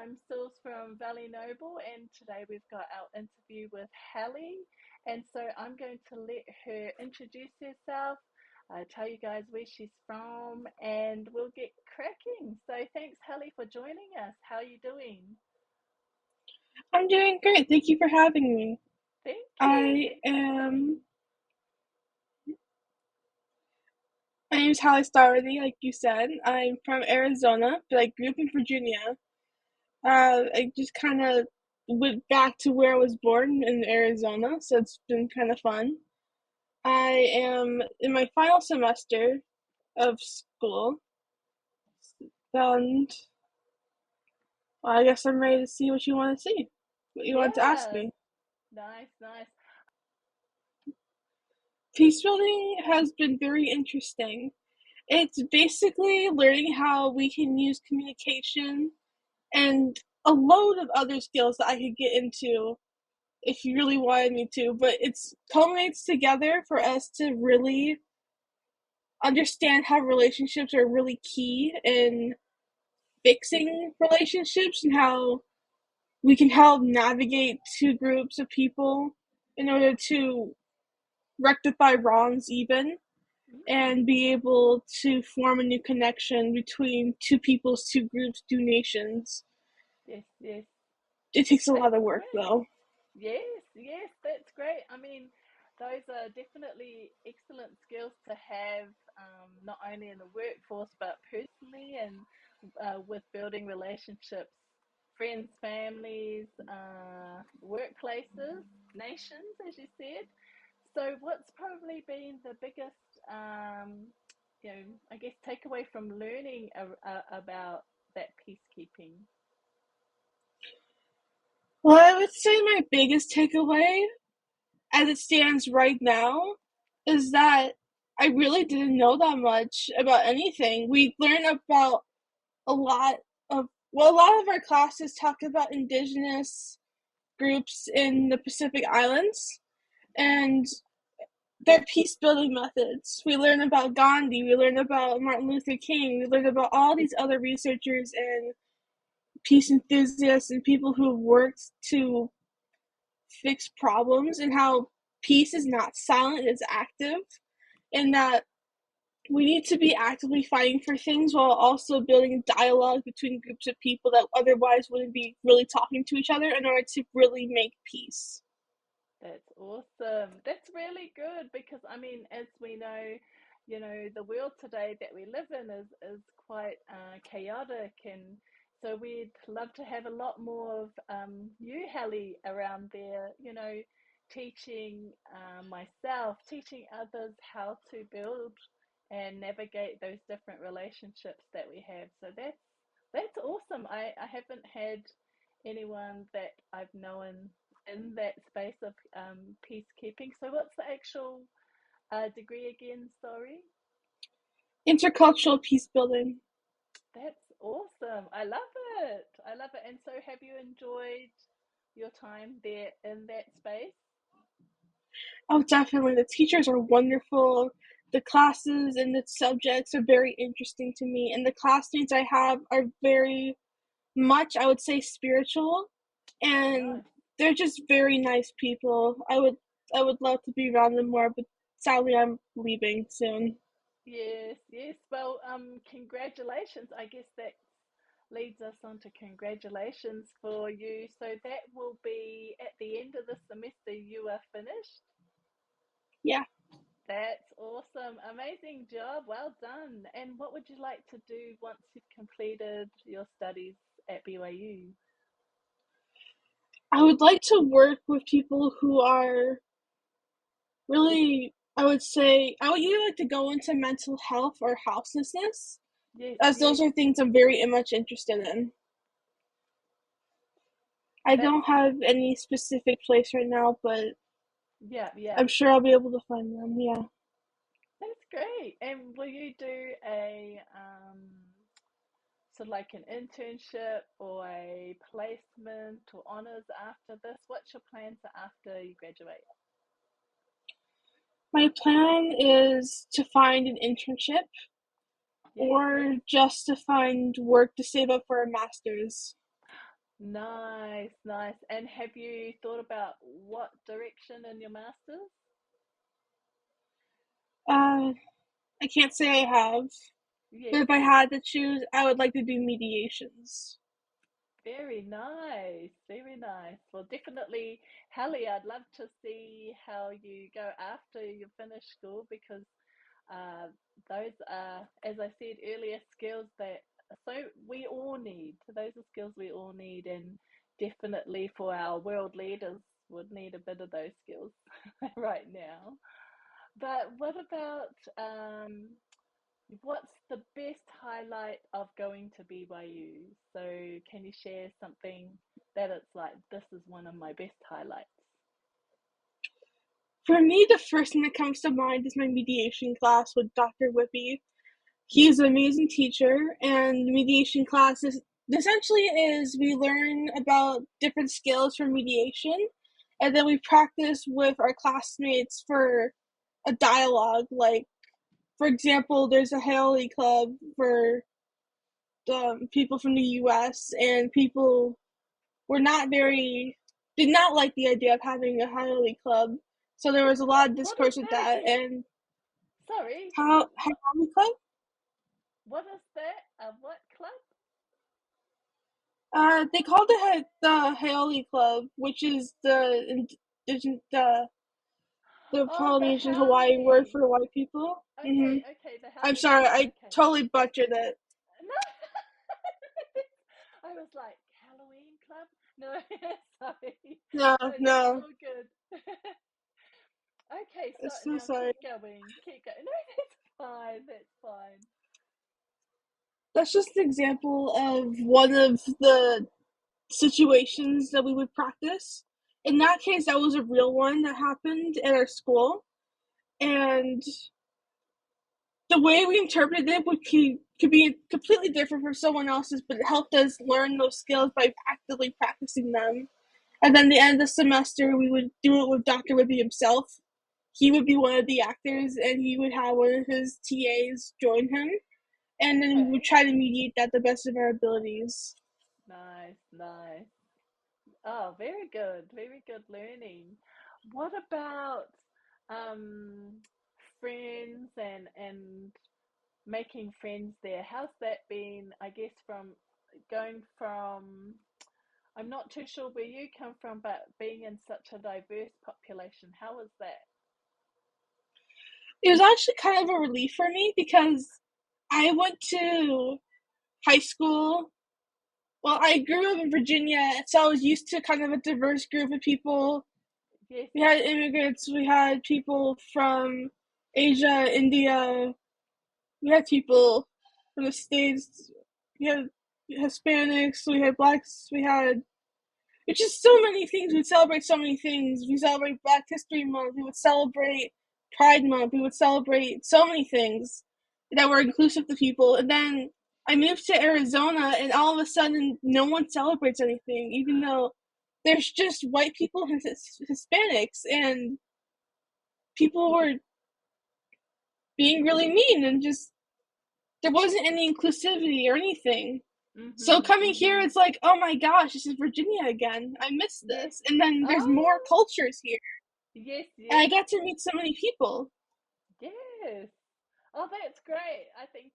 I'm Sills from Valley Noble, and today we've got our interview with Halle. And so I'm going to let her introduce herself, tell you guys where she's from, and we'll get cracking. So thanks, Halle, for joining us. How are you doing? I'm doing great. Thank you for having me. Thank you. I Thank am. My name is Halle Stolworthy, like you said. I'm from Arizona, but I grew up in Virginia. I just kind of went back to where I was born in Arizona, so it's been kind of fun. I am in my final semester of school, and I guess I'm ready to see what you want to see, what you want to ask Yeah, me. nice, nice. Peace building has been very interesting. It's basically learning how we can use communication and a load of other skills that I could get into if you really wanted me to, but it's culminates together for us to really understand how relationships are really key in fixing relationships and how we can help navigate two groups of people in order to rectify wrongs even Mm, and be able to form a new connection between two peoples, two groups, two nations. yes, yes. It takes a lot That's of work great. though. Yes, yes, that's great. I mean, those are definitely excellent skills to have, not only in the workforce, but personally and with building relationships, friends, families, workplaces, nations, as you said. So, what's probably been the biggest, I guess, takeaway from learning about that peacekeeping? Well, I would say my biggest takeaway as it stands right now is that I really didn't know that much about anything. We learn about a lot a lot of our classes talk about indigenous groups in the Pacific Islands and their peace building methods. We learn about Gandhi, we learn about Martin Luther King, we learn about all these other researchers and peace enthusiasts and people who have worked to fix problems and how peace is not silent, it's active, and that we need to be actively fighting for things while also building dialogue between groups of people that otherwise wouldn't be really talking to each other in order to really make peace. That's awesome. That's really good because I mean, as we know, the world today that we live in is quite chaotic, and so we'd love to have a lot more of you, Halle, around there. Teaching myself, teaching others how to build and navigate those different relationships that we have. So that's awesome. I haven't had anyone that I've known in that space of peacekeeping. So, what's the actual degree again? Sorry. Intercultural peace building. That's awesome. I love it. I love it. And so, have you enjoyed your time there in that space? Oh, definitely. The teachers are wonderful. The classes and the subjects are very interesting to me. And the classmates I have are very much, I would say, spiritual. And Nice. they're just very nice people. I would love to be around them more, but sadly I'm leaving soon. Yes, yes. Well, congratulations. I guess that leads us on to congratulations for you. So that will be at the end of the semester, you are finished. Yeah. That's awesome. Amazing job. Well done. And what would you like to do once you've completed your studies at BYU? I would like to work with people who are really, I would say, I would either like to go into mental health or houselessness, Yes, as those yes. are things I'm very much interested in. I That's, don't have any specific place right now, but yeah, yeah. I'm sure I'll be able to find them. Yeah. That's great. And will you do a sort of like an internship or a placement or honors after this? What's your plans after you graduate? My plan is to find an internship Yes, yes. or just to find work to save up for a master's. Nice, nice. And have you thought about what direction in your master's? Uh, I can't say I have, but Yes, if I had to choose, I would like to do mediations. very nice, very nice. Well, definitely, Hallie, I'd love to see how you go after you finish school because uh, those are, as I said earlier, skills that so we all need. Those are skills we all need, and definitely for our world leaders would need a bit of those skills right now. But what about what's the best highlight of going to BYU? So can you share something that it's like this is one of my best highlights? For me, the first thing that comes to mind is my mediation class with Dr. Whippy. He's an amazing teacher, and the mediation class is essentially is we learn about different skills for mediation, and then we practice with our classmates for a dialogue. Like, for example, there's a Halle Club for people from the U.S. and people were not very did not like the idea of having a Halle Club, so there was a lot of What is discourse with that that. again? And Sorry, how Halle Club? what is that? A what club? They called it the Haole Club, which is the Oh, the Polynesian Hawaiian word Howley. for white people. Okay, okay, the I'm Howley sorry, Club. I Okay. totally butchered it. No, I was like Halloween club. No, sorry. No, No, that's no, all good. Okay, I'm so so now sorry. keep going. Keep going. No, that's fine. That's fine. That's just an example of one of the situations that we would practice. In that case, that was a real one that happened at our school, and the way we interpreted it could be completely different from someone else's, but it helped us learn those skills by actively practicing them. And then the end of the semester, we would do it with Dr. Libby himself. He would be one of the actors, and he would have one of his TAs join him, and then we would Okay. try to mediate that the best of our abilities. Nice, nice. Oh, very good. Very good learning. What about um friends and making friends there? How's that been? I guess from going from I'm not too sure where you come from, but being in such a diverse population, how was that? It was actually kind of a relief for me because I went to high school. Well, I grew up in Virginia, so I was used to kind of a diverse group of people. Yes. We had immigrants, we had people from Asia, India, we had people from the States, we had Hispanics, we had blacks, we had it's just so many things. We'd celebrate so many things. We celebrate Black History Month. We would celebrate Pride Month. We would celebrate so many things that were inclusive to people. And then I moved to Arizona, and all of a sudden, no one celebrates anything, even though there's just white people and Hispanics, and people were being really mean, and just there wasn't any inclusivity or anything. So Mhm. coming here, Mhm. it's like, oh my gosh, this is Virginia again. I miss Yes. this. And then there's more Oh, cultures here. yes, And I yes, got to meet so many people. yes. Oh, that's great. I think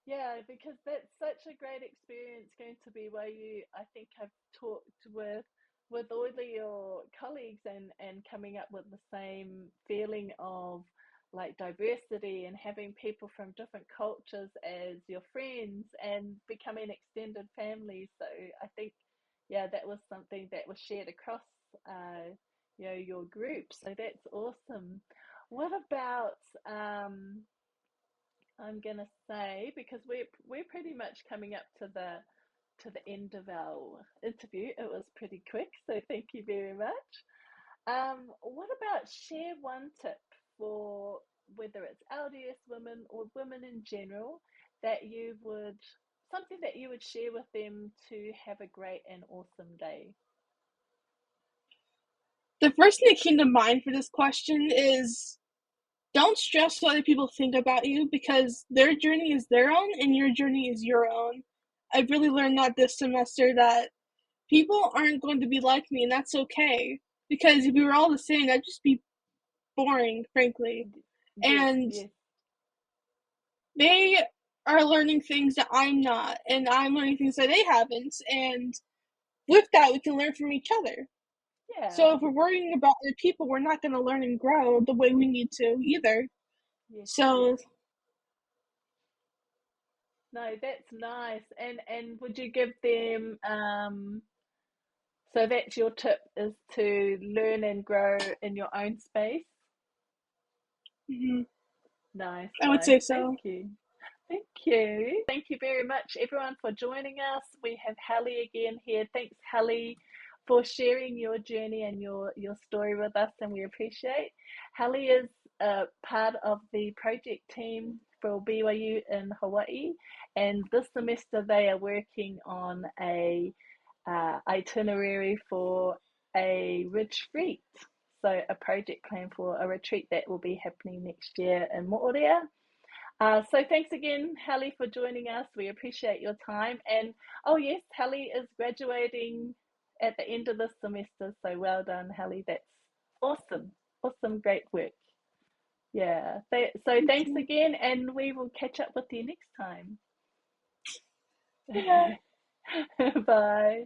yeah, because that's such a great experience going to be where you I think I've talked with all of your colleagues and coming up with the same feeling of like diversity and having people from different cultures as your friends and becoming extended families. So I think yeah, that was something that was shared across your group. So that's awesome. What about I'm gonna say because we're pretty much coming up to the end of our interview. It was pretty quick, so thank you very much. What about share one tip for whether it's LDS women or women in general that you would something that you would share with them to have a great and awesome day? The first thing that came to mind for this question is don't stress what other people think about you because their journey is their own and your journey is your own. I've really learned that this semester that people aren't going to be like me, and that's okay. Because if we were all the same, that'd just be boring, frankly. Yes, And yes, they are learning things that I'm not, and I'm learning things that they haven't, and with that, we can learn from each other. So yeah, if we're worrying about other people, we're not going to learn and grow the way we need to either. yes, yes. So, No, that's nice. And would you give them so that's your tip is to learn and grow in your own space? mhm, Nice, I would nice. say Thank so. you. Thank you. Thank you very much, everyone, for joining us. We have Halle again here. Thanks, Halle, for sharing your journey and your story with us, and we appreciate. Halle is part of the project team for BYU in Hawaii, and this semester they are working on a itinerary for a retreat. So, a project plan for a retreat that will be happening next year in Moorea. So thanks again, Halle, for joining us. We appreciate your time. And oh yes, Halle is graduating at the end of this semester. So well done, Halle. That's awesome. Awesome, great work. Yeah. So Thank thanks you. again, and we will catch up with you next time. Bye. Bye.